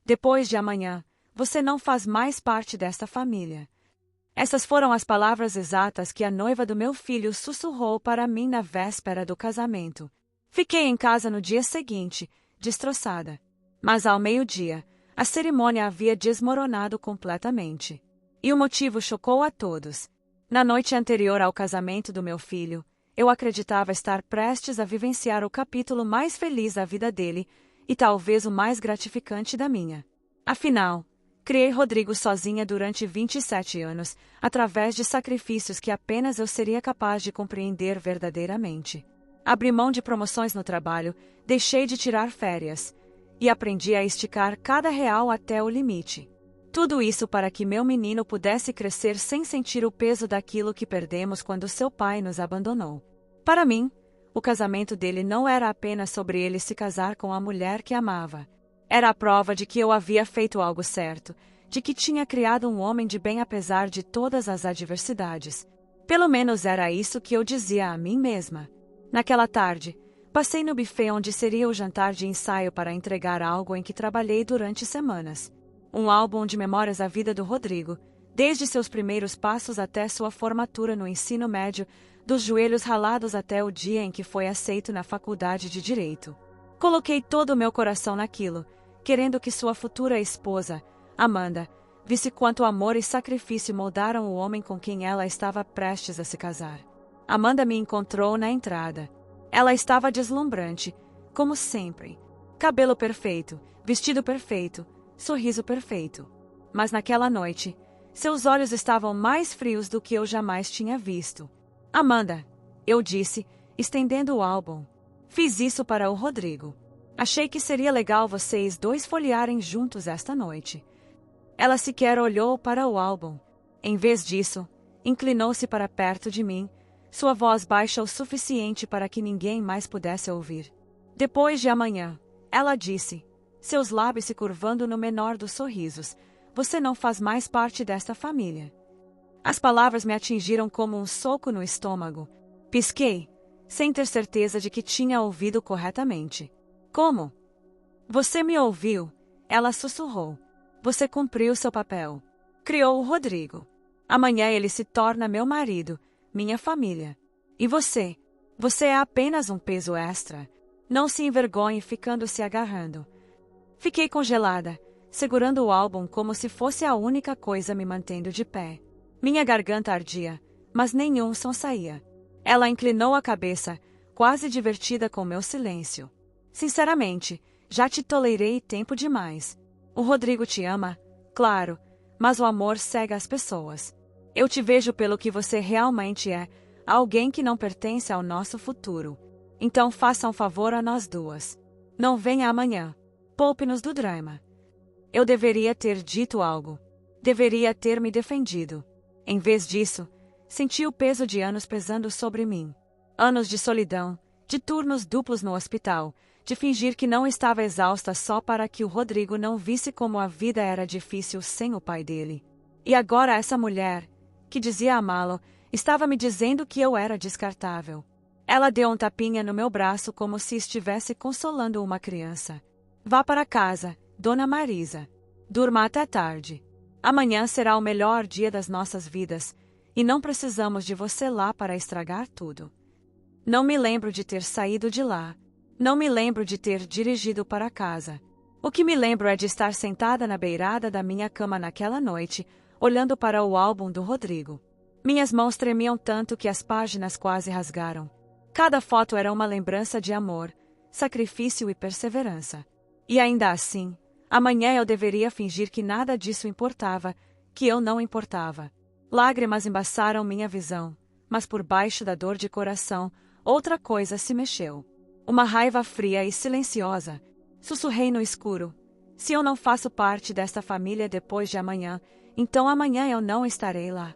Depois de amanhã, você não faz mais parte desta família. Essas foram as palavras exatas que a noiva do meu filho sussurrou para mim na véspera do casamento. Fiquei em casa no dia seguinte, destroçada. Mas ao meio-dia, a cerimônia havia desmoronado completamente. E o motivo chocou a todos. Na noite anterior ao casamento do meu filho, eu acreditava estar prestes a vivenciar o capítulo mais feliz da vida dele e talvez o mais gratificante da minha. Afinal, criei Rodrigo sozinha durante 27 anos, através de sacrifícios que apenas eu seria capaz de compreender verdadeiramente. Abri mão de promoções no trabalho, deixei de tirar férias e aprendi a esticar cada real até o limite. Tudo isso para que meu menino pudesse crescer sem sentir o peso daquilo que perdemos quando seu pai nos abandonou. Para mim, o casamento dele não era apenas sobre ele se casar com a mulher que amava. Era a prova de que eu havia feito algo certo, de que tinha criado um homem de bem apesar de todas as adversidades. Pelo menos era isso que eu dizia a mim mesma. Naquela tarde, passei no buffet onde seria o jantar de ensaio para entregar algo em que trabalhei durante semanas. Um álbum de memórias da vida do Rodrigo, desde seus primeiros passos até sua formatura no ensino médio, dos joelhos ralados até o dia em que foi aceito na faculdade de Direito. Coloquei todo o meu coração naquilo, querendo que sua futura esposa, Amanda, visse quanto amor e sacrifício moldaram o homem com quem ela estava prestes a se casar. Amanda me encontrou na entrada. Ela estava deslumbrante, como sempre. Cabelo perfeito, vestido perfeito, sorriso perfeito. Mas naquela noite, seus olhos estavam mais frios do que eu jamais tinha visto. Amanda, eu disse, estendendo o álbum. Fiz isso para o Rodrigo. Achei que seria legal vocês dois folhearem juntos esta noite. Ela sequer olhou para o álbum. Em vez disso, inclinou-se para perto de mim, sua voz baixa o suficiente para que ninguém mais pudesse ouvir. Depois de amanhã, ela disse, seus lábios se curvando no menor dos sorrisos, você não faz mais parte desta família. As palavras me atingiram como um soco no estômago. Pisquei, sem ter certeza de que tinha ouvido corretamente. Como? Você me ouviu? Ela sussurrou. Você cumpriu seu papel. Criou o Rodrigo. Amanhã ele se torna meu marido, minha família. E você? Você é apenas um peso extra. Não se envergonhe ficando se agarrando. Fiquei congelada, segurando o álbum como se fosse a única coisa me mantendo de pé. Minha garganta ardia, mas nenhum som saía. Ela inclinou a cabeça, quase divertida com meu silêncio. Sinceramente, já te tolerei tempo demais. O Rodrigo te ama, claro, mas o amor cega as pessoas. Eu te vejo pelo que você realmente é, alguém que não pertence ao nosso futuro. Então faça um favor a nós duas. Não venha amanhã. Poupe-nos do drama. Eu deveria ter dito algo. Deveria ter me defendido. Em vez disso, senti o peso de anos pesando sobre mim. Anos de solidão, de turnos duplos no hospital, de fingir que não estava exausta só para que o Rodrigo não visse como a vida era difícil sem o pai dele. E agora essa mulher, que dizia amá-lo, estava me dizendo que eu era descartável. Ela deu um tapinha no meu braço como se estivesse consolando uma criança. Vá para casa, Dona Marisa. Durma até tarde. Amanhã será o melhor dia das nossas vidas, e não precisamos de você lá para estragar tudo. Não me lembro de ter saído de lá. Não me lembro de ter dirigido para casa. O que me lembro é de estar sentada na beirada da minha cama naquela noite, olhando para o álbum do Rodrigo. Minhas mãos tremiam tanto que as páginas quase rasgaram. Cada foto era uma lembrança de amor, sacrifício e perseverança. E ainda assim, amanhã eu deveria fingir que nada disso importava, que eu não importava. Lágrimas embaçaram minha visão, mas por baixo da dor de coração, outra coisa se mexeu. Uma raiva fria e silenciosa. Sussurrei no escuro. Se eu não faço parte desta família depois de amanhã, então amanhã eu não estarei lá.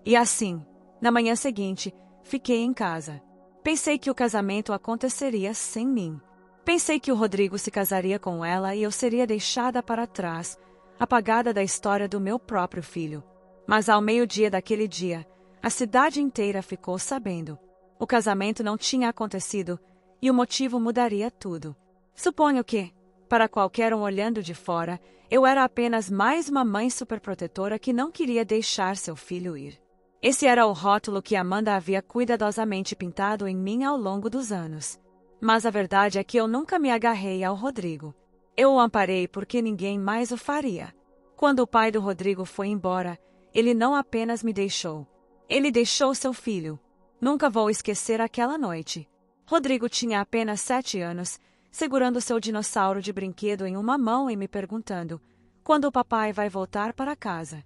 E assim, na manhã seguinte, fiquei em casa. Pensei que o casamento aconteceria sem mim. Pensei que o Rodrigo se casaria com ela e eu seria deixada para trás, apagada da história do meu próprio filho. Mas ao meio-dia daquele dia, a cidade inteira ficou sabendo. O casamento não tinha acontecido, e o motivo mudaria tudo. Suponho que, Para qualquer um olhando de fora, eu era apenas mais uma mãe superprotetora que não queria deixar seu filho ir. Esse era o rótulo que Amanda havia cuidadosamente pintado em mim ao longo dos anos. Mas a verdade é que eu nunca me agarrei ao Rodrigo. Eu o amparei porque ninguém mais o faria. Quando o pai do Rodrigo foi embora, ele não apenas me deixou. Ele deixou seu filho. Nunca vou esquecer aquela noite. Rodrigo tinha apenas 7 anos, segurando seu dinossauro de brinquedo em uma mão e me perguntando: quando o papai vai voltar para casa?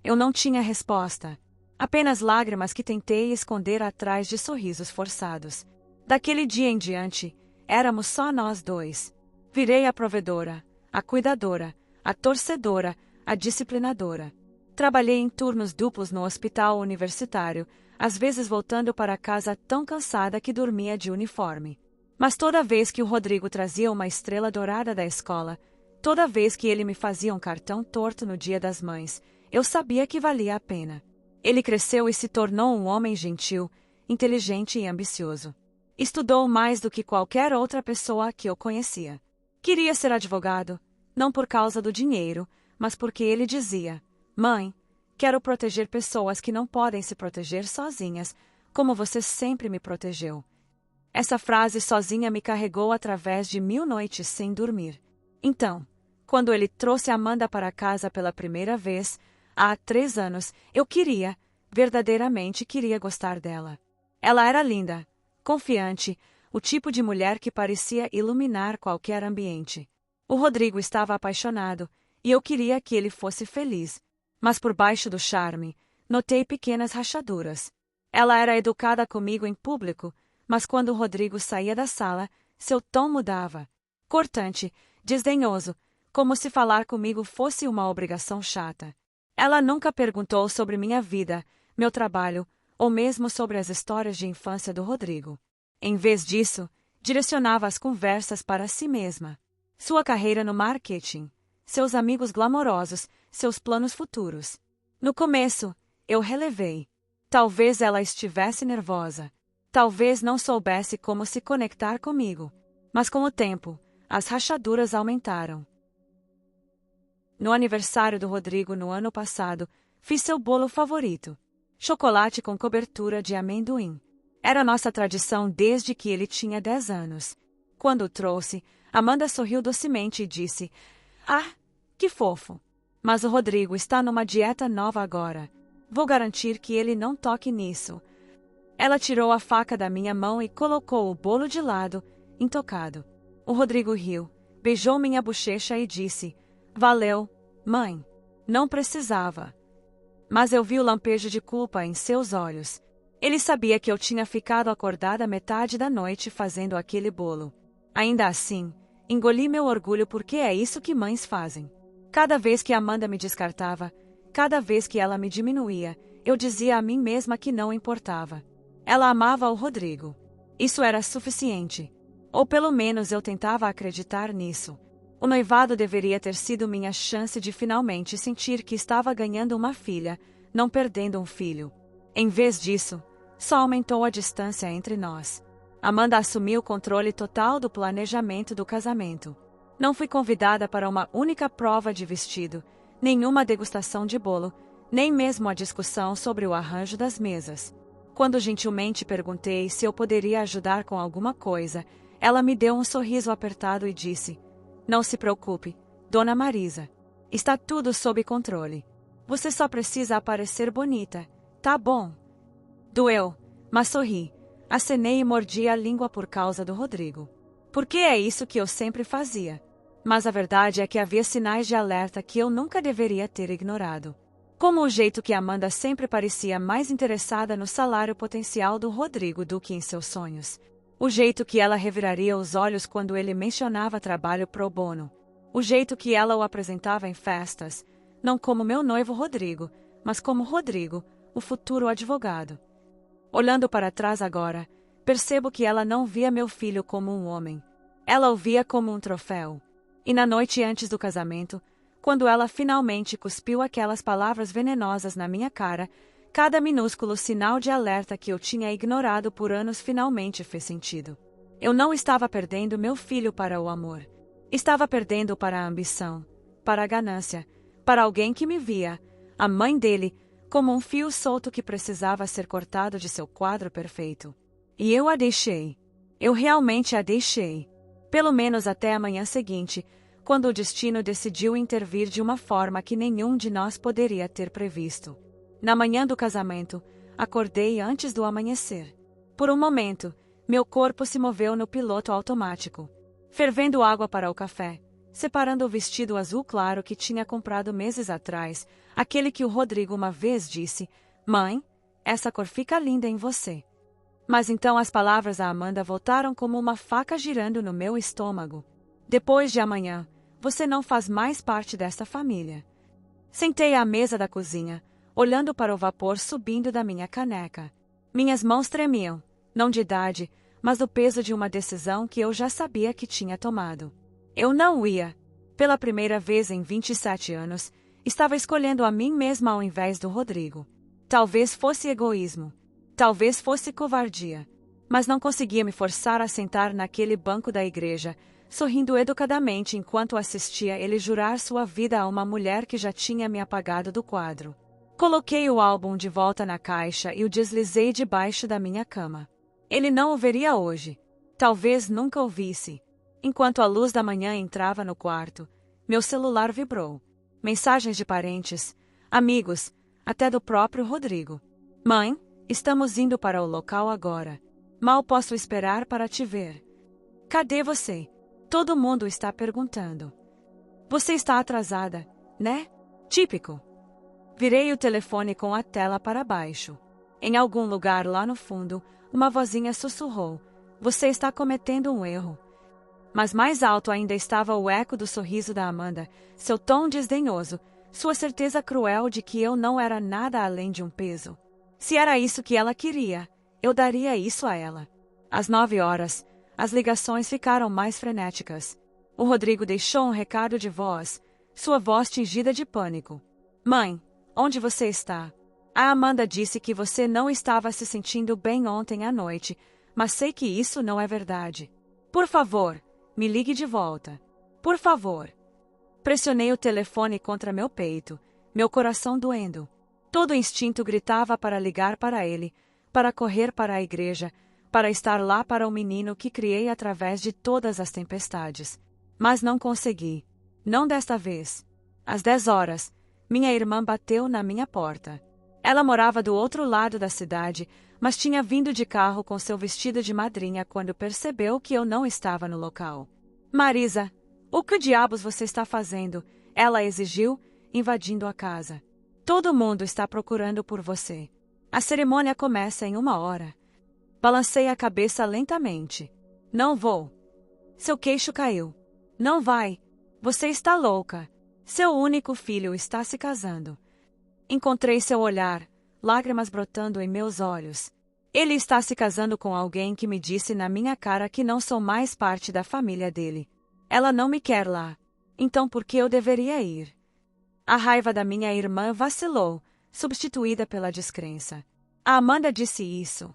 Eu não tinha resposta. Apenas lágrimas que tentei esconder atrás de sorrisos forçados. Daquele dia em diante, éramos só nós dois. Virei a provedora, a cuidadora, a torcedora, a disciplinadora. Trabalhei em turnos duplos no hospital universitário, às vezes voltando para casa tão cansada que dormia de uniforme. Mas toda vez que o Rodrigo trazia uma estrela dourada da escola, toda vez que ele me fazia um cartão torto no Dia das Mães, eu sabia que valia a pena. Ele cresceu e se tornou um homem gentil, inteligente e ambicioso. Estudou mais do que qualquer outra pessoa que eu conhecia. Queria ser advogado, não por causa do dinheiro, mas porque ele dizia: mãe, quero proteger pessoas que não podem se proteger sozinhas, como você sempre me protegeu. Essa frase sozinha me carregou através de 1000 noites sem dormir. Então, quando ele trouxe Amanda para casa pela primeira vez, há 3 anos, eu verdadeiramente queria gostar dela. Ela era linda, confiante, o tipo de mulher que parecia iluminar qualquer ambiente. O Rodrigo estava apaixonado, e eu queria que ele fosse feliz. Mas por baixo do charme, notei pequenas rachaduras. Ela era educada comigo em público, mas quando o Rodrigo saía da sala, seu tom mudava. Cortante, desdenhoso, como se falar comigo fosse uma obrigação chata. Ela nunca perguntou sobre minha vida, meu trabalho, ou mesmo sobre as histórias de infância do Rodrigo. Em vez disso, direcionava as conversas para si mesma. Sua carreira no marketing, seus amigos glamourosos, seus planos futuros. No começo, eu relevei. Talvez ela estivesse nervosa. Talvez não soubesse como se conectar comigo. Mas com o tempo, as rachaduras aumentaram. No aniversário do Rodrigo no ano passado, fiz seu bolo favorito. Chocolate com cobertura de amendoim. Era nossa tradição desde que ele tinha 10 anos. Quando o trouxe, Amanda sorriu docemente e disse: ah, que fofo! Mas o Rodrigo está numa dieta nova agora. Vou garantir que ele não toque nisso. Ela tirou a faca da minha mão e colocou o bolo de lado, intocado. O Rodrigo riu, beijou minha bochecha e disse: valeu, mãe. Não precisava. Mas eu vi o lampejo de culpa em seus olhos. Ele sabia que eu tinha ficado acordada metade da noite fazendo aquele bolo. Ainda assim, engoli meu orgulho porque é isso que mães fazem. Cada vez que Amanda me descartava, cada vez que ela me diminuía, eu dizia a mim mesma que não importava. Ela amava o Rodrigo. Isso era suficiente. Ou pelo menos eu tentava acreditar nisso. O noivado deveria ter sido minha chance de finalmente sentir que estava ganhando uma filha, não perdendo um filho. Em vez disso, só aumentou a distância entre nós. Amanda assumiu o controle total do planejamento do casamento. Não fui convidada para uma única prova de vestido, nenhuma degustação de bolo, nem mesmo a discussão sobre o arranjo das mesas. Quando gentilmente perguntei se eu poderia ajudar com alguma coisa, ela me deu um sorriso apertado e disse: não se preocupe, Dona Marisa. Está tudo sob controle. Você só precisa aparecer bonita, tá bom? Doeu, mas sorri. Acenei e mordi a língua por causa do Rodrigo. Porque é isso que eu sempre fazia. Mas a verdade é que havia sinais de alerta que eu nunca deveria ter ignorado. Como o jeito que Amanda sempre parecia mais interessada no salário potencial do Rodrigo do que em seus sonhos. O jeito que ela reviraria os olhos quando ele mencionava trabalho pro bono. O jeito que ela o apresentava em festas, não como meu noivo Rodrigo, mas como Rodrigo, o futuro advogado. Olhando para trás agora, percebo que ela não via meu filho como um homem. Ela o via como um troféu. E na noite antes do casamento, quando ela finalmente cuspiu aquelas palavras venenosas na minha cara, cada minúsculo sinal de alerta que eu tinha ignorado por anos finalmente fez sentido. Eu não estava perdendo meu filho para o amor. Estava perdendo para a ambição, para a ganância, para alguém que me via, a mãe dele, como um fio solto que precisava ser cortado de seu quadro perfeito. E eu a deixei. Eu realmente a deixei. Pelo menos até a manhã seguinte, quando o destino decidiu intervir de uma forma que nenhum de nós poderia ter previsto. Na manhã do casamento, acordei antes do amanhecer. Por um momento, meu corpo se moveu no piloto automático, fervendo água para o café, separando o vestido azul claro que tinha comprado meses atrás, aquele que o Rodrigo uma vez disse: "Mãe, essa cor fica linda em você." Mas então as palavras a Amanda voltaram como uma faca girando no meu estômago. "Depois de amanhã, você não faz mais parte desta família." Sentei à mesa da cozinha, olhando para o vapor subindo da minha caneca. Minhas mãos tremiam, não de idade, mas do peso de uma decisão que eu já sabia que tinha tomado. Eu não ia. Pela primeira vez em 27 anos, estava escolhendo a mim mesma ao invés do Rodrigo. Talvez fosse egoísmo. Talvez fosse covardia. Mas não conseguia me forçar a sentar naquele banco da igreja, sorrindo educadamente enquanto assistia ele jurar sua vida a uma mulher que já tinha me apagado do quadro. Coloquei o álbum de volta na caixa e o deslizei debaixo da minha cama. Ele não o veria hoje. Talvez nunca o visse. Enquanto a luz da manhã entrava no quarto, meu celular vibrou. Mensagens de parentes, amigos, até do próprio Rodrigo. "Mãe, estamos indo para o local agora. Mal posso esperar para te ver. Cadê você? Todo mundo está perguntando. Você está atrasada, né? Típico." Virei o telefone com a tela para baixo. Em algum lugar lá no fundo, uma vozinha sussurrou: "Você está cometendo um erro." Mas mais alto ainda estava o eco do sorriso da Amanda, seu tom desdenhoso, sua certeza cruel de que eu não era nada além de um peso. Se era isso que ela queria, eu daria isso a ela. Às 9 horas, as ligações ficaram mais frenéticas. O Rodrigo deixou um recado de voz, sua voz tingida de pânico. "Mãe, onde você está? A Amanda disse que você não estava se sentindo bem ontem à noite, mas sei que isso não é verdade. Por favor, me ligue de volta. Por favor." Pressionei o telefone contra meu peito, meu coração doendo. Todo o instinto gritava para ligar para ele, para correr para a igreja, para estar lá para o menino que criei através de todas as tempestades. Mas não consegui. Não desta vez. Às 10 horas, minha irmã bateu na minha porta. Ela morava do outro lado da cidade, mas tinha vindo de carro com seu vestido de madrinha quando percebeu que eu não estava no local. "Marisa, o que diabos você está fazendo?" ela exigiu, invadindo a casa. "Todo mundo está procurando por você. A cerimônia começa em 1 hora." Balancei a cabeça lentamente. "Não vou." Seu queixo caiu. "Não vai. Você está louca. Seu único filho está se casando." Encontrei seu olhar, lágrimas brotando em meus olhos. "Ele está se casando com alguém que me disse na minha cara que não sou mais parte da família dele. Ela não me quer lá. Então por que eu deveria ir?" A raiva da minha irmã vacilou, substituída pela descrença. "A Amanda disse isso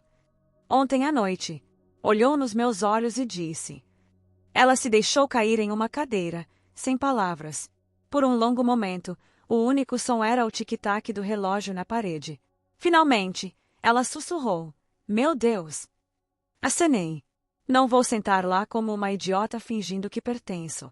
ontem à noite." Olhou nos meus olhos e disse. Ela se deixou cair em uma cadeira, sem palavras. Por um longo momento, o único som era o tic-tac do relógio na parede. Finalmente, ela sussurrou: "Meu Deus!" Acenei. "Não vou sentar lá como uma idiota fingindo que pertenço."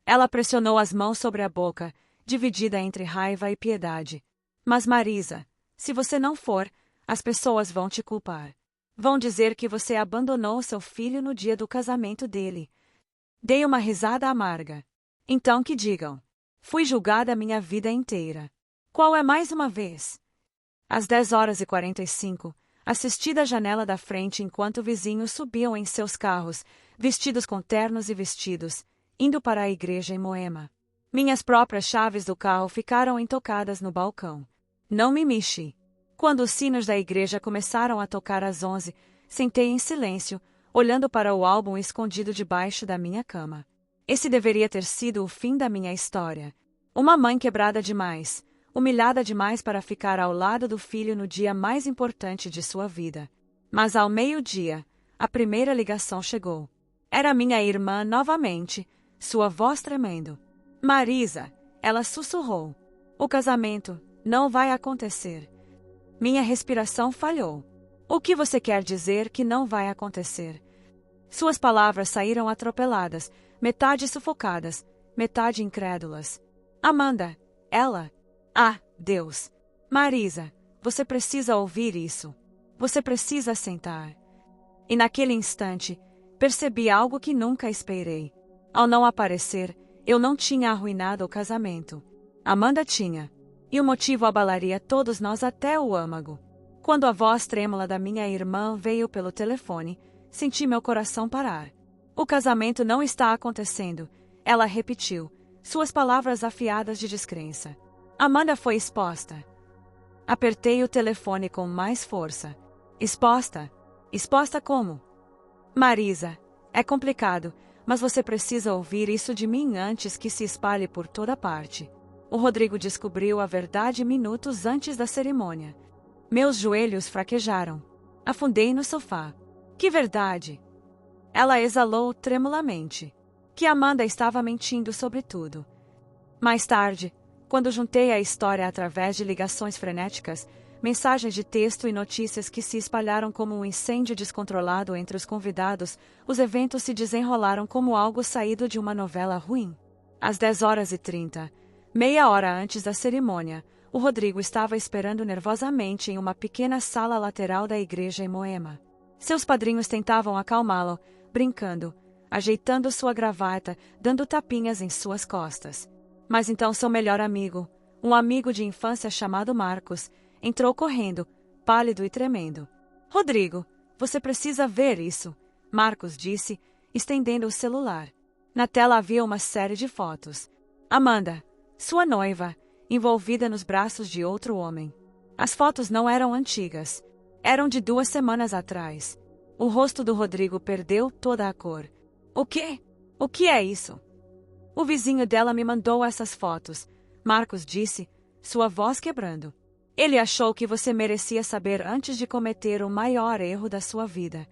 Ela pressionou as mãos sobre a boca, dividida entre raiva e piedade. "Mas Marisa, se você não for, as pessoas vão te culpar. Vão dizer que você abandonou seu filho no dia do casamento dele." Dei uma risada amarga. "Então que digam. Fui julgada a minha vida inteira. Qual é mais uma vez?" Às 10h45, assisti da janela da frente enquanto vizinhos subiam em seus carros, vestidos com ternos e vestidos, indo para a igreja em Moema. Minhas próprias chaves do carro ficaram intocadas no balcão. Não me mexi. Quando os sinos da igreja começaram a tocar às 11, sentei em silêncio, olhando para o álbum escondido debaixo da minha cama. Esse deveria ter sido o fim da minha história. Uma mãe quebrada demais, humilhada demais para ficar ao lado do filho no dia mais importante de sua vida. Mas ao meio-dia, a primeira ligação chegou. Era minha irmã novamente, sua voz tremendo. Marisa, ela sussurrou. O casamento não vai acontecer. Minha respiração falhou. O que você quer dizer que não vai acontecer? Suas palavras saíram atropeladas, metade sufocadas, metade incrédulas. Amanda, ela... Ah, Deus! Marisa, você precisa ouvir isso. Você precisa sentar. E naquele instante, percebi algo que nunca esperei. Ao não aparecer, eu não tinha arruinado o casamento. Amanda tinha. E o motivo abalaria todos nós até o âmago. Quando a voz trêmula da minha irmã veio pelo telefone, senti meu coração parar. O casamento não está acontecendo, ela repetiu, suas palavras afiadas de descrença. Amanda foi exposta. Apertei o telefone com mais força. Exposta? Exposta como? Marisa, é complicado, mas você precisa ouvir isso de mim antes que se espalhe por toda parte. O Rodrigo descobriu a verdade minutos antes da cerimônia. Meus joelhos fraquejaram. Afundei no sofá. Que verdade! Ela exalou tremulamente. Que Amanda estava mentindo sobre tudo. Mais tarde, quando juntei a história através de ligações frenéticas, mensagens de texto e notícias que se espalharam como um incêndio descontrolado entre os convidados, os eventos se desenrolaram como algo saído de uma novela ruim. Às 10h30, meia hora antes da cerimônia, o Rodrigo estava esperando nervosamente em uma pequena sala lateral da igreja em Moema. Seus padrinhos tentavam acalmá-lo, brincando, ajeitando sua gravata, dando tapinhas em suas costas. Mas então seu melhor amigo, um amigo de infância chamado Marcos, entrou correndo, pálido e tremendo. Rodrigo, você precisa ver isso, Marcos disse, estendendo o celular. Na tela havia uma série de fotos. Amanda, sua noiva, envolvida nos braços de outro homem. As fotos não eram antigas. Eram de 2 semanas atrás. O rosto do Rodrigo perdeu toda a cor. O quê? O que é isso? O vizinho dela me mandou essas fotos, Marcos disse, sua voz quebrando. Ele achou que você merecia saber antes de cometer o maior erro da sua vida.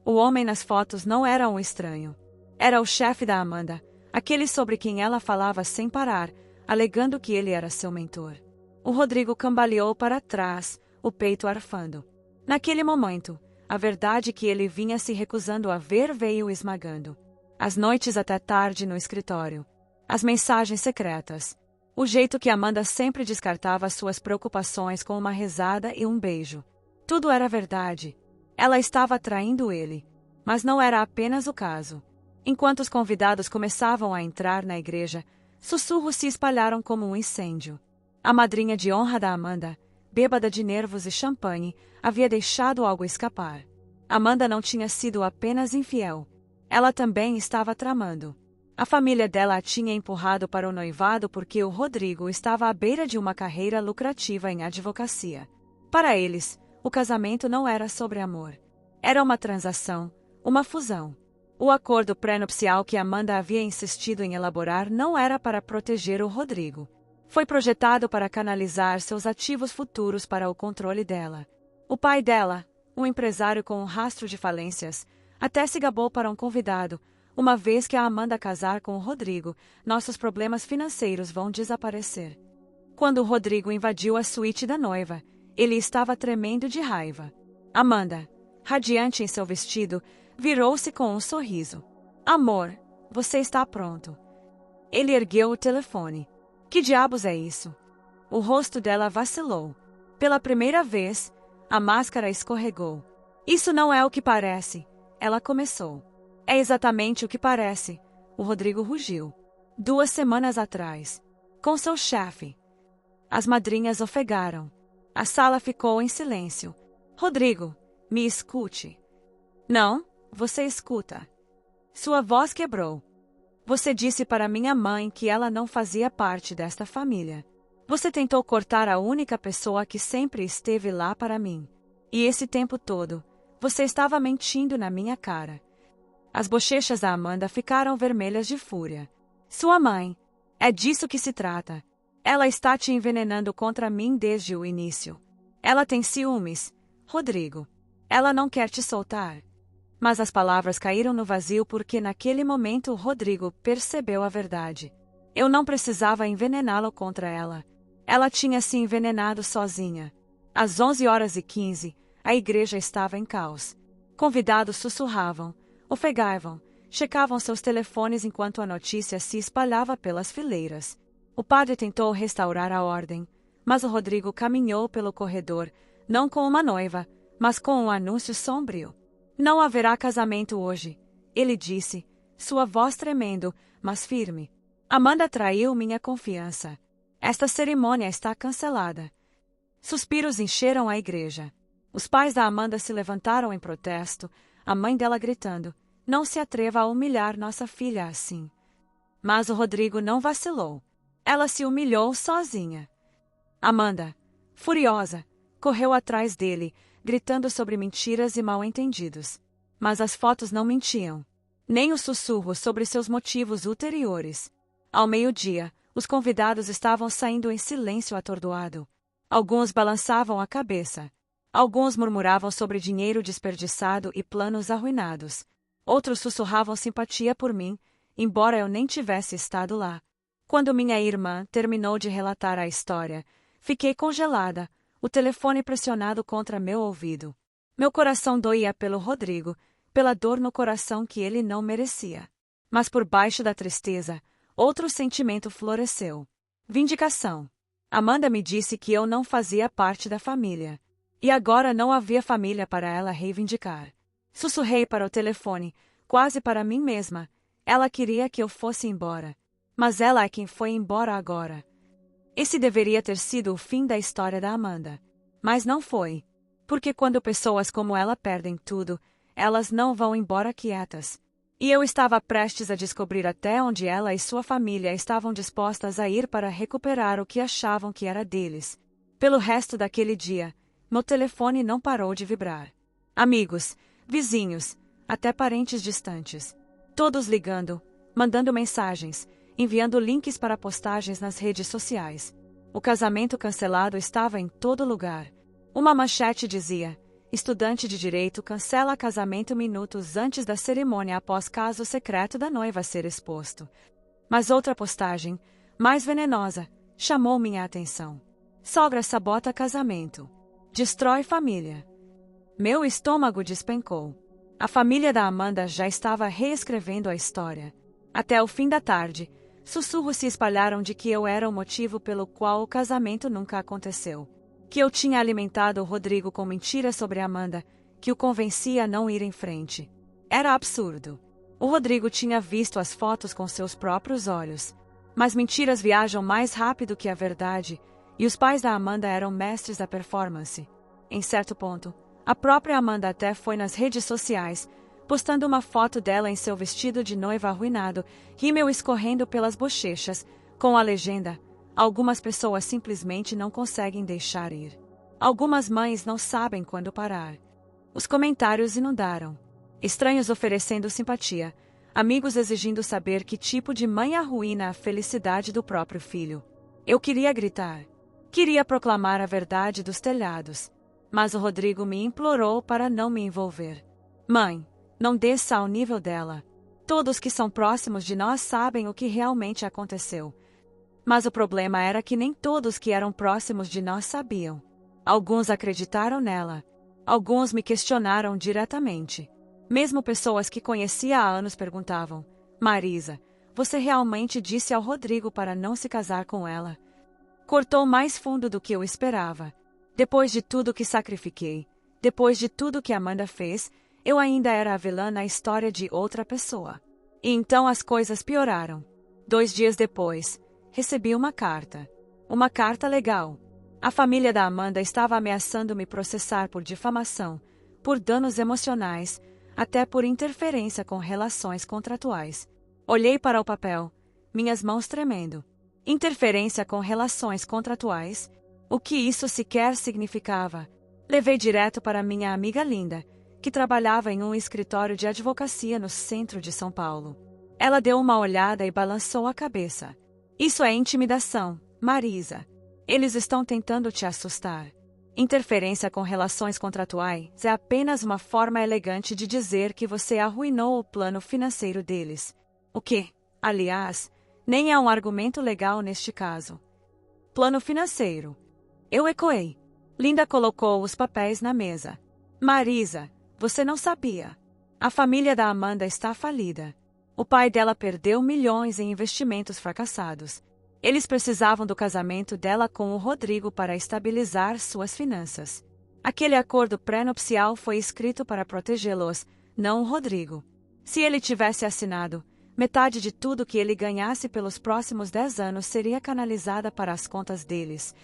O homem nas fotos não era um estranho. Era o chefe da Amanda, aquele sobre quem ela falava sem parar, alegando que ele era seu mentor. O Rodrigo cambaleou para trás, o peito arfando. Naquele momento, a verdade que ele vinha se recusando a ver veio esmagando. As noites até tarde no escritório. As mensagens secretas. O jeito que Amanda sempre descartava suas preocupações com uma risada e um beijo. Tudo era verdade. Ela estava traindo ele. Mas não era apenas o caso. Enquanto os convidados começavam a entrar na igreja, sussurros se espalharam como um incêndio. A madrinha de honra da Amanda, bêbada de nervos e champanhe, havia deixado algo escapar. Amanda não tinha sido apenas infiel. Ela também estava tramando. A família dela a tinha empurrado para o noivado porque o Rodrigo estava à beira de uma carreira lucrativa em advocacia. Para eles, o casamento não era sobre amor. Era uma transação, uma fusão. O acordo pré-nupcial que Amanda havia insistido em elaborar não era para proteger o Rodrigo. Foi projetado para canalizar seus ativos futuros para o controle dela. O pai dela, um empresário com um rastro de falências, até se gabou para um convidado: uma vez que a Amanda casar com o Rodrigo, nossos problemas financeiros vão desaparecer. Quando o Rodrigo invadiu a suíte da noiva, ele estava tremendo de raiva. Amanda, radiante em seu vestido, virou-se com um sorriso. Amor, você está pronto. Ele ergueu o telefone. Que diabos é isso? O rosto dela vacilou. Pela primeira vez, a máscara escorregou. Isso não é o que parece. Ela começou. É exatamente o que parece. O Rodrigo rugiu. 2 semanas atrás. Com seu chefe. As madrinhas ofegaram. A sala ficou em silêncio. Rodrigo, me escute. Não, você escuta. Sua voz quebrou. Você disse para minha mãe que ela não fazia parte desta família. Você tentou cortar a única pessoa que sempre esteve lá para mim. E esse tempo todo, você estava mentindo na minha cara. As bochechas da Amanda ficaram vermelhas de fúria. Sua mãe. É disso que se trata. Ela está te envenenando contra mim desde o início. Ela tem ciúmes, Rodrigo. Ela não quer te soltar. Mas as palavras caíram no vazio porque naquele momento Rodrigo percebeu a verdade. Eu não precisava envenená-lo contra ela. Ela tinha se envenenado sozinha. Às 11h15, a igreja estava em caos. Convidados sussurravam, ofegavam, checavam seus telefones enquanto a notícia se espalhava pelas fileiras. O padre tentou restaurar a ordem, mas o Rodrigo caminhou pelo corredor, não com uma noiva, mas com um anúncio sombrio. Não haverá casamento hoje, ele disse, sua voz tremendo, mas firme. Amanda traiu minha confiança. Esta cerimônia está cancelada. Suspiros encheram a igreja. Os pais da Amanda se levantaram em protesto, a mãe dela gritando, não se atreva a humilhar nossa filha assim. Mas o Rodrigo não vacilou. Ela se humilhou sozinha. Amanda, furiosa, correu atrás dele, gritando sobre mentiras e mal-entendidos. Mas as fotos não mentiam. Nem os sussurros sobre seus motivos ulteriores. Ao meio-dia, os convidados estavam saindo em silêncio atordoado. Alguns balançavam a cabeça. Alguns murmuravam sobre dinheiro desperdiçado e planos arruinados. Outros sussurravam simpatia por mim, embora eu nem tivesse estado lá. Quando minha irmã terminou de relatar a história, fiquei congelada, o telefone pressionado contra meu ouvido. Meu coração doía pelo Rodrigo, pela dor no coração que ele não merecia. Mas por baixo da tristeza, outro sentimento floresceu. Vindicação. Amanda me disse que eu não fazia parte da família. E agora não havia família para ela reivindicar. Sussurrei para o telefone, quase para mim mesma. Ela queria que eu fosse embora. Mas ela é quem foi embora agora. Esse deveria ter sido o fim da história da Amanda. Mas não foi. Porque quando pessoas como ela perdem tudo, elas não vão embora quietas. E eu estava prestes a descobrir até onde ela e sua família estavam dispostas a ir para recuperar o que achavam que era deles. Pelo resto daquele dia, meu telefone não parou de vibrar. Amigos, vizinhos, até parentes distantes. Todos ligando, mandando mensagens, enviando links para postagens nas redes sociais. O casamento cancelado estava em todo lugar. Uma manchete dizia: estudante de direito cancela casamento minutos antes da cerimônia após caso secreto da noiva ser exposto. Mas outra postagem, mais venenosa, chamou minha atenção. Sogra sabota casamento. Destrói família. Meu estômago despencou. A família da Amanda já estava reescrevendo a história. Até o fim da tarde, sussurros se espalharam de que eu era o motivo pelo qual o casamento nunca aconteceu. Que eu tinha alimentado o Rodrigo com mentiras sobre Amanda, que o convencia a não ir em frente. Era absurdo. O Rodrigo tinha visto as fotos com seus próprios olhos. Mas mentiras viajam mais rápido que a verdade, e os pais da Amanda eram mestres da performance. Em certo ponto, a própria Amanda até foi nas redes sociais, postando uma foto dela em seu vestido de noiva arruinado, rímel escorrendo pelas bochechas, com a legenda: algumas pessoas simplesmente não conseguem deixar ir. Algumas mães não sabem quando parar. Os comentários inundaram. Estranhos oferecendo simpatia, amigos exigindo saber que tipo de mãe arruína a felicidade do próprio filho. Eu queria gritar. Queria proclamar a verdade dos telhados. Mas o Rodrigo me implorou para não me envolver. Mãe, não desça ao nível dela. Todos que são próximos de nós sabem o que realmente aconteceu. Mas o problema era que nem todos que eram próximos de nós sabiam. Alguns acreditaram nela. Alguns me questionaram diretamente. Mesmo pessoas que conhecia há anos perguntavam: Marisa, você realmente disse ao Rodrigo para não se casar com ela? Cortou mais fundo do que eu esperava. Depois de tudo que sacrifiquei, depois de tudo que Amanda fez, eu ainda era a vilã na história de outra pessoa. E então as coisas pioraram. 2 dias depois, recebi uma carta. Uma carta legal. A família da Amanda estava ameaçando me processar por difamação, por danos emocionais, até por interferência com relações contratuais. Olhei para o papel, minhas mãos tremendo. Interferência com relações contratuais? O que isso sequer significava? Levei direto para minha amiga Linda, que trabalhava em um escritório de advocacia no centro de São Paulo. Ela deu uma olhada e balançou a cabeça. Isso é intimidação, Marisa. Eles estão tentando te assustar. Interferência com relações contratuais é apenas uma forma elegante de dizer que você arruinou o plano financeiro deles. O que, aliás, nem é um argumento legal neste caso. Plano financeiro. Eu ecoei. Linda colocou os papéis na mesa. Marisa, você não sabia. A família da Amanda está falida. O pai dela perdeu milhões em investimentos fracassados. Eles precisavam do casamento dela com o Rodrigo para estabilizar suas finanças. Aquele acordo pré-nupcial foi escrito para protegê-los, não o Rodrigo. Se ele tivesse assinado, metade de tudo que ele ganhasse pelos próximos 10 anos seria canalizada para as contas deles.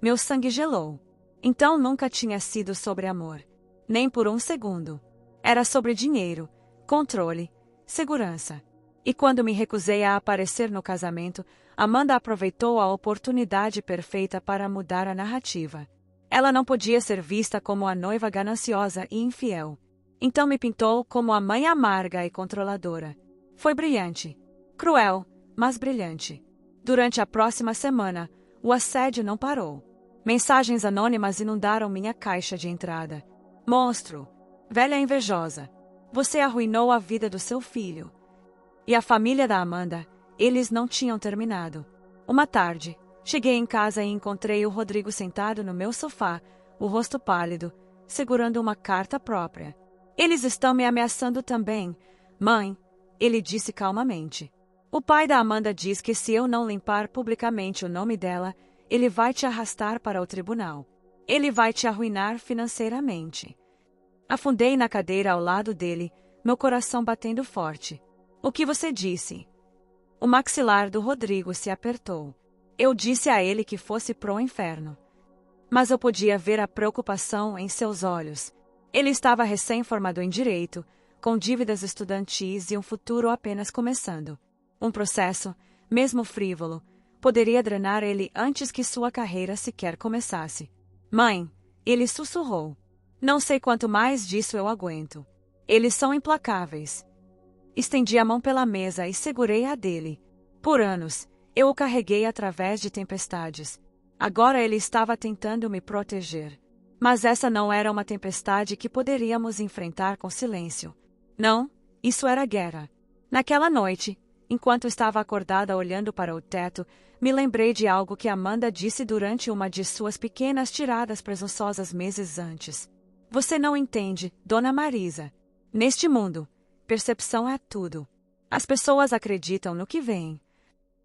Meu sangue gelou. Então nunca tinha sido sobre amor. Nem por um segundo. Era sobre dinheiro, controle, segurança. E quando me recusei a aparecer no casamento, Amanda aproveitou a oportunidade perfeita para mudar a narrativa. Ela não podia ser vista como a noiva gananciosa e infiel. Então me pintou como a mãe amarga e controladora. Foi brilhante. Cruel, mas brilhante. Durante a próxima semana, o assédio não parou. Mensagens anônimas inundaram minha caixa de entrada. Monstro! Velha invejosa! Você arruinou a vida do seu filho. E a família da Amanda, eles não tinham terminado. Uma tarde, cheguei em casa e encontrei o Rodrigo sentado no meu sofá, o rosto pálido, segurando uma carta própria. Eles estão me ameaçando também, mãe, ele disse calmamente. O pai da Amanda diz que se eu não limpar publicamente o nome dela, ele vai te arrastar para o tribunal. Ele vai te arruinar financeiramente. Afundei na cadeira ao lado dele, meu coração batendo forte. O que você disse? O maxilar do Rodrigo se apertou. Eu disse a ele que fosse pro inferno. Mas eu podia ver a preocupação em seus olhos. Ele estava recém-formado em direito, com dívidas estudantis e um futuro apenas começando. Um processo, mesmo frívolo, poderia drenar ele antes que sua carreira sequer começasse. Mãe, ele sussurrou. Não sei quanto mais disso eu aguento. Eles são implacáveis. Estendi a mão pela mesa e segurei a dele. Por anos, eu o carreguei através de tempestades. Agora ele estava tentando me proteger. Mas essa não era uma tempestade que poderíamos enfrentar com silêncio. Não, isso era guerra. Naquela noite, enquanto estava acordada olhando para o teto, me lembrei de algo que Amanda disse durante uma de suas pequenas tiradas presunçosas meses antes. Você não entende, Dona Marisa. Neste mundo, percepção é tudo. As pessoas acreditam no que veem.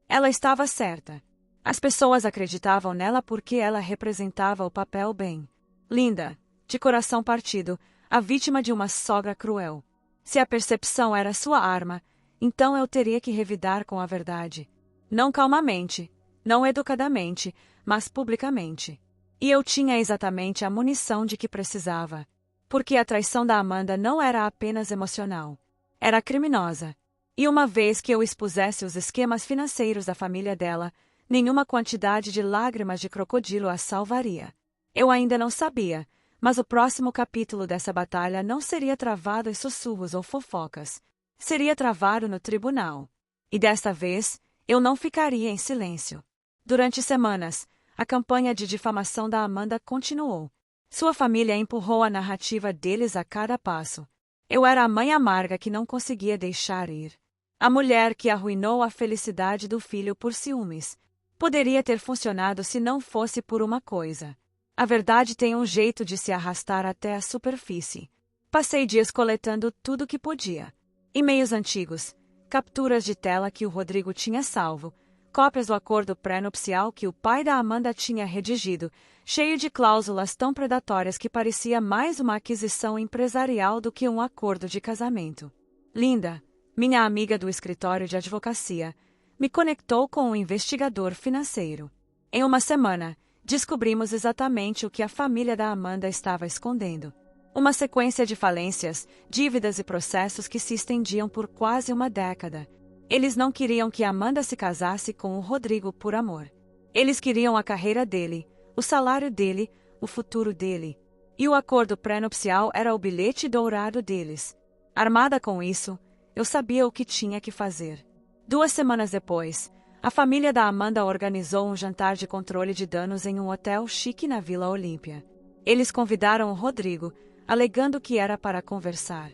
Ela estava certa. As pessoas acreditavam nela porque ela representava o papel bem. Linda, de coração partido, a vítima de uma sogra cruel. Se a percepção era sua arma, então eu teria que revidar com a verdade. Não calmamente, não educadamente, mas publicamente. E eu tinha exatamente a munição de que precisava. Porque a traição da Amanda não era apenas emocional. Era criminosa. E uma vez que eu expusesse os esquemas financeiros da família dela, nenhuma quantidade de lágrimas de crocodilo a salvaria. Eu ainda não sabia, mas o próximo capítulo dessa batalha não seria travado em sussurros ou fofocas. Seria travado no tribunal. E desta vez, eu não ficaria em silêncio. Durante semanas, a campanha de difamação da Amanda continuou. Sua família empurrou a narrativa deles a cada passo. Eu era a mãe amarga que não conseguia deixar ir. A mulher que arruinou a felicidade do filho por ciúmes. Poderia ter funcionado se não fosse por uma coisa. A verdade tem um jeito de se arrastar até a superfície. Passei dias coletando tudo que podia. E-mails antigos, capturas de tela que o Rodrigo tinha salvo, cópias do acordo pré-nupcial que o pai da Amanda tinha redigido, cheio de cláusulas tão predatórias que parecia mais uma aquisição empresarial do que um acordo de casamento. Linda, minha amiga do escritório de advocacia, me conectou com um investigador financeiro. Em uma semana, descobrimos exatamente o que a família da Amanda estava escondendo. Uma sequência de falências, dívidas e processos que se estendiam por quase uma década. Eles não queriam que Amanda se casasse com o Rodrigo por amor. Eles queriam a carreira dele, o salário dele, o futuro dele. E o acordo pré-nupcial era o bilhete dourado deles. Armada com isso, eu sabia o que tinha que fazer. 2 semanas depois, a família da Amanda organizou um jantar de controle de danos em um hotel chique na Vila Olímpia. Eles convidaram o Rodrigo, alegando que era para conversar.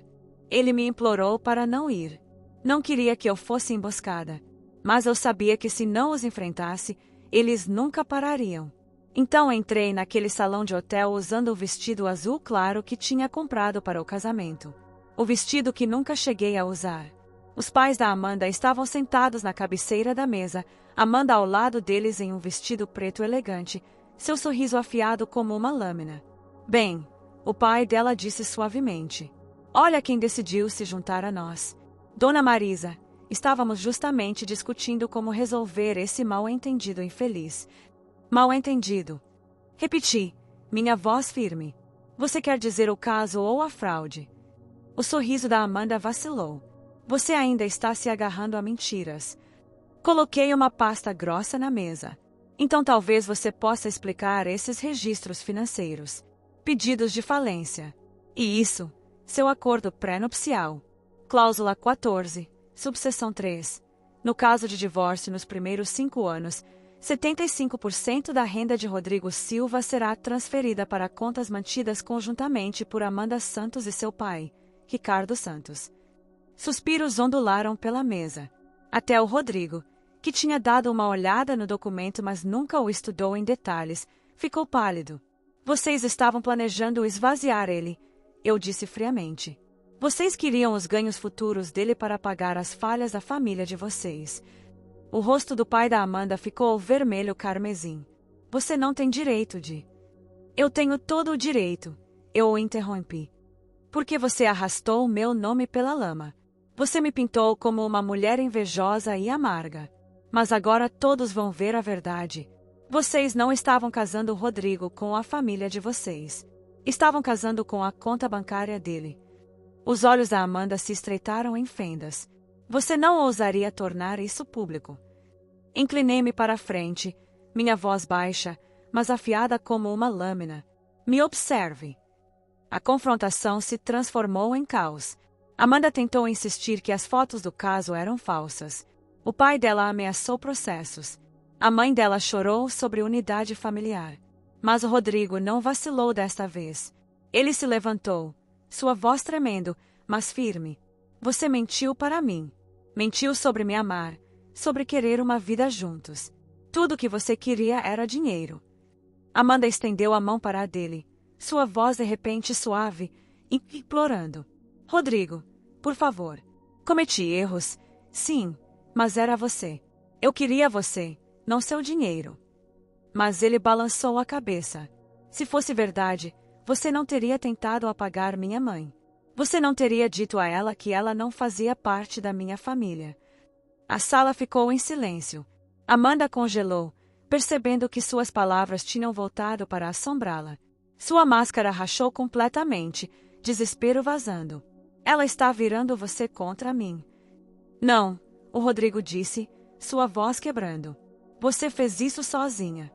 Ele me implorou para não ir. Não queria que eu fosse emboscada. Mas eu sabia que se não os enfrentasse, eles nunca parariam. Então entrei naquele salão de hotel usando o vestido azul claro que tinha comprado para o casamento. O vestido que nunca cheguei a usar. Os pais da Amanda estavam sentados na cabeceira da mesa, Amanda ao lado deles em um vestido preto elegante, seu sorriso afiado como uma lâmina. Bem, o pai dela disse suavemente. Olha quem decidiu se juntar a nós. Dona Marisa, estávamos justamente discutindo como resolver esse mal-entendido infeliz. Mal-entendido. Repeti, minha voz firme. Você quer dizer o caso ou a fraude? O sorriso da Amanda vacilou. Você ainda está se agarrando a mentiras. Coloquei uma pasta grossa na mesa. Então talvez você possa explicar esses registros financeiros. Pedidos de falência. E isso, seu acordo pré-nupcial. Cláusula 14, subseção 3. No caso de divórcio nos primeiros 5 anos, 75% da renda de Rodrigo Silva será transferida para contas mantidas conjuntamente por Amanda Santos e seu pai, Ricardo Santos. Suspiros ondularam pela mesa. Até o Rodrigo, que tinha dado uma olhada no documento mas nunca o estudou em detalhes, ficou pálido. Vocês estavam planejando esvaziar ele, eu disse friamente. Vocês queriam os ganhos futuros dele para pagar as falhas da família de vocês. O rosto do pai da Amanda ficou vermelho carmesim. Você não tem direito de... Eu tenho todo o direito, eu o interrompi. Porque você arrastou o meu nome pela lama. Você me pintou como uma mulher invejosa e amarga. Mas agora todos vão ver a verdade. Vocês não estavam casando o Rodrigo com a família de vocês. Estavam casando com a conta bancária dele. Os olhos da Amanda se estreitaram em fendas. Você não ousaria tornar isso público. Inclinei-me para a frente, minha voz baixa, mas afiada como uma lâmina. Me observe. A confrontação se transformou em caos. Amanda tentou insistir que as fotos do caso eram falsas. O pai dela ameaçou processos. A mãe dela chorou sobre unidade familiar. Mas o Rodrigo não vacilou desta vez. Ele se levantou, sua voz tremendo, mas firme. Você mentiu para mim. Mentiu sobre me amar, sobre querer uma vida juntos. Tudo o que você queria era dinheiro. Amanda estendeu a mão para a dele, sua voz de repente suave, implorando. Rodrigo, por favor. Cometi erros, sim, mas era você. Eu queria você, não seu dinheiro. Mas ele balançou a cabeça. Se fosse verdade, você não teria tentado apagar minha mãe. Você não teria dito a ela que ela não fazia parte da minha família. A sala ficou em silêncio. Amanda congelou, percebendo que suas palavras tinham voltado para assombrá-la. Sua máscara rachou completamente, desespero vazando. Ela está virando você contra mim. Não, o Rodrigo disse, sua voz quebrando. Você fez isso sozinha.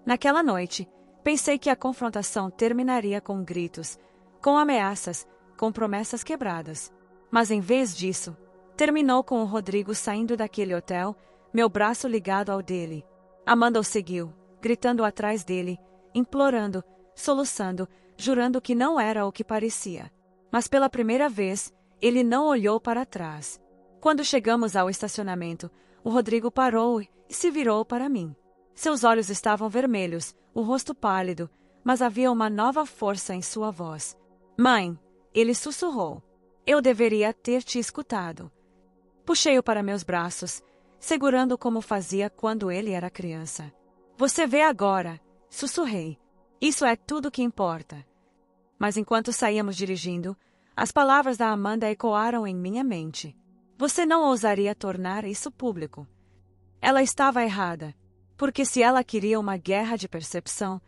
Naquela noite, pensei que a confrontação terminaria com gritos, com ameaças, com promessas quebradas. Mas em vez disso, terminou com o Rodrigo saindo daquele hotel, meu braço ligado ao dele. Amanda o seguiu, gritando atrás dele, implorando, soluçando, jurando que não era o que parecia. Mas pela primeira vez, ele não olhou para trás. Quando chegamos ao estacionamento, o Rodrigo parou e se virou para mim. Seus olhos estavam vermelhos, o rosto pálido, mas havia uma nova força em sua voz. Mãe, ele sussurrou. Eu deveria ter te escutado. Puxei-o para meus braços, segurando como fazia quando ele era criança. Você vê agora, sussurrei. Isso é tudo que importa. Mas enquanto saíamos dirigindo, as palavras da Amanda ecoaram em minha mente. Você não ousaria tornar isso público. Ela estava errada, porque se ela queria uma guerra de percepção,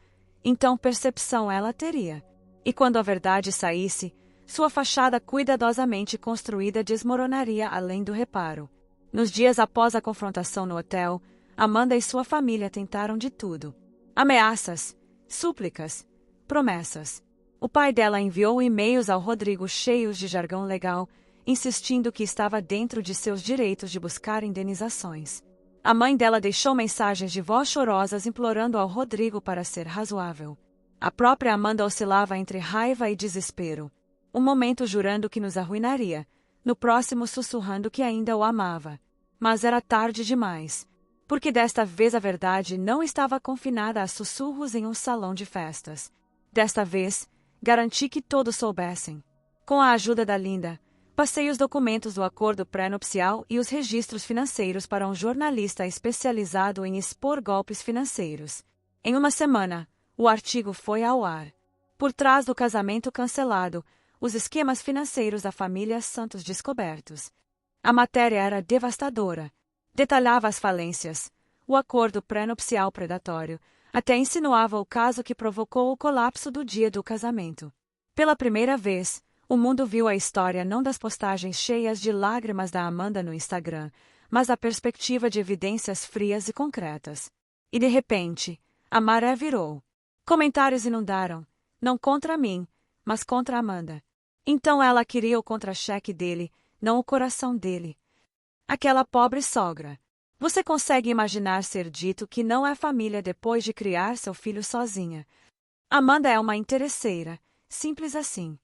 então percepção ela teria. E quando a verdade saísse, sua fachada cuidadosamente construída desmoronaria além do reparo. Nos dias após a confrontação no hotel, Amanda e sua família tentaram de tudo. Ameaças, súplicas, promessas. O pai dela enviou e-mails ao Rodrigo cheios de jargão legal, insistindo que estava dentro de seus direitos de buscar indenizações. A mãe dela deixou mensagens de voz chorosas implorando ao Rodrigo para ser razoável. A própria Amanda oscilava entre raiva e desespero. Um momento jurando que nos arruinaria, no próximo sussurrando que ainda o amava. Mas era tarde demais. Porque desta vez a verdade não estava confinada a sussurros em um salão de festas. Desta vez, garanti que todos soubessem. Com a ajuda da Linda, passei os documentos do acordo pré-nupcial e os registros financeiros para um jornalista especializado em expor golpes financeiros. Em uma semana, o artigo foi ao ar. Por trás do casamento cancelado, os esquemas financeiros da família Santos descobertos. A matéria era devastadora. Detalhava as falências, o acordo pré-nupcial predatório, até insinuava o caso que provocou o colapso do dia do casamento. Pela primeira vez, o mundo viu a história não das postagens cheias de lágrimas da Amanda no Instagram, mas a perspectiva de evidências frias e concretas. E de repente, a maré virou. Comentários inundaram, não contra mim, mas contra Amanda. Então ela queria o contra-cheque dele, não o coração dele. Aquela pobre sogra. Você consegue imaginar ser dito que não é família depois de criar seu filho sozinha? Amanda é uma interesseira, simples assim.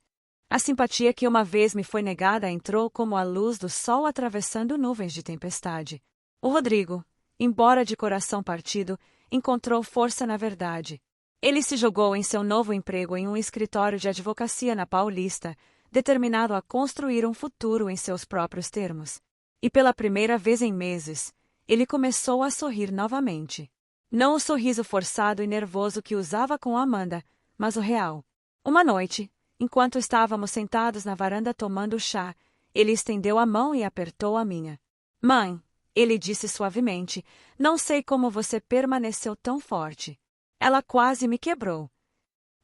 A simpatia que uma vez me foi negada entrou como a luz do sol atravessando nuvens de tempestade. O Rodrigo, embora de coração partido, encontrou força na verdade. Ele se jogou em seu novo emprego em um escritório de advocacia na Paulista, determinado a construir um futuro em seus próprios termos. E pela primeira vez em meses, ele começou a sorrir novamente. Não o sorriso forçado e nervoso que usava com Amanda, mas o real. Uma noite, enquanto estávamos sentados na varanda tomando chá, ele estendeu a mão e apertou a minha. Mãe, ele disse suavemente, não sei como você permaneceu tão forte. Ela quase me quebrou.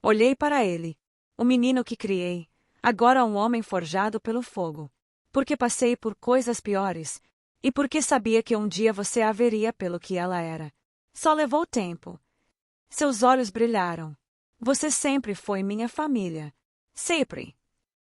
Olhei para ele. O menino que criei, agora um homem forjado pelo fogo. Porque passei por coisas piores, e porque sabia que um dia você a veria pelo que ela era. Só levou tempo. Seus olhos brilharam. Você sempre foi minha família. Sempre.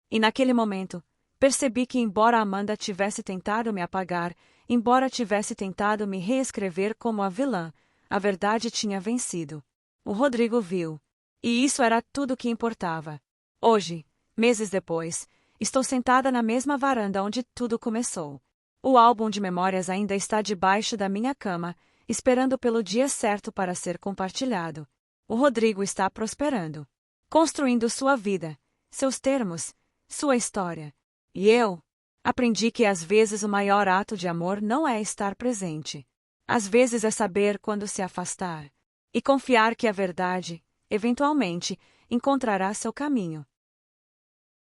E naquele momento, percebi que embora Amanda tivesse tentado me apagar, embora tivesse tentado me reescrever como a vilã, a verdade tinha vencido. O Rodrigo viu. E isso era tudo que importava. Hoje, meses depois, estou sentada na mesma varanda onde tudo começou. O álbum de memórias ainda está debaixo da minha cama, esperando pelo dia certo para ser compartilhado. O Rodrigo está prosperando. Construindo sua vida, seus termos, sua história. E eu? Aprendi que às vezes o maior ato de amor não é estar presente. Às vezes é saber quando se afastar. E confiar que a verdade, eventualmente, encontrará seu caminho.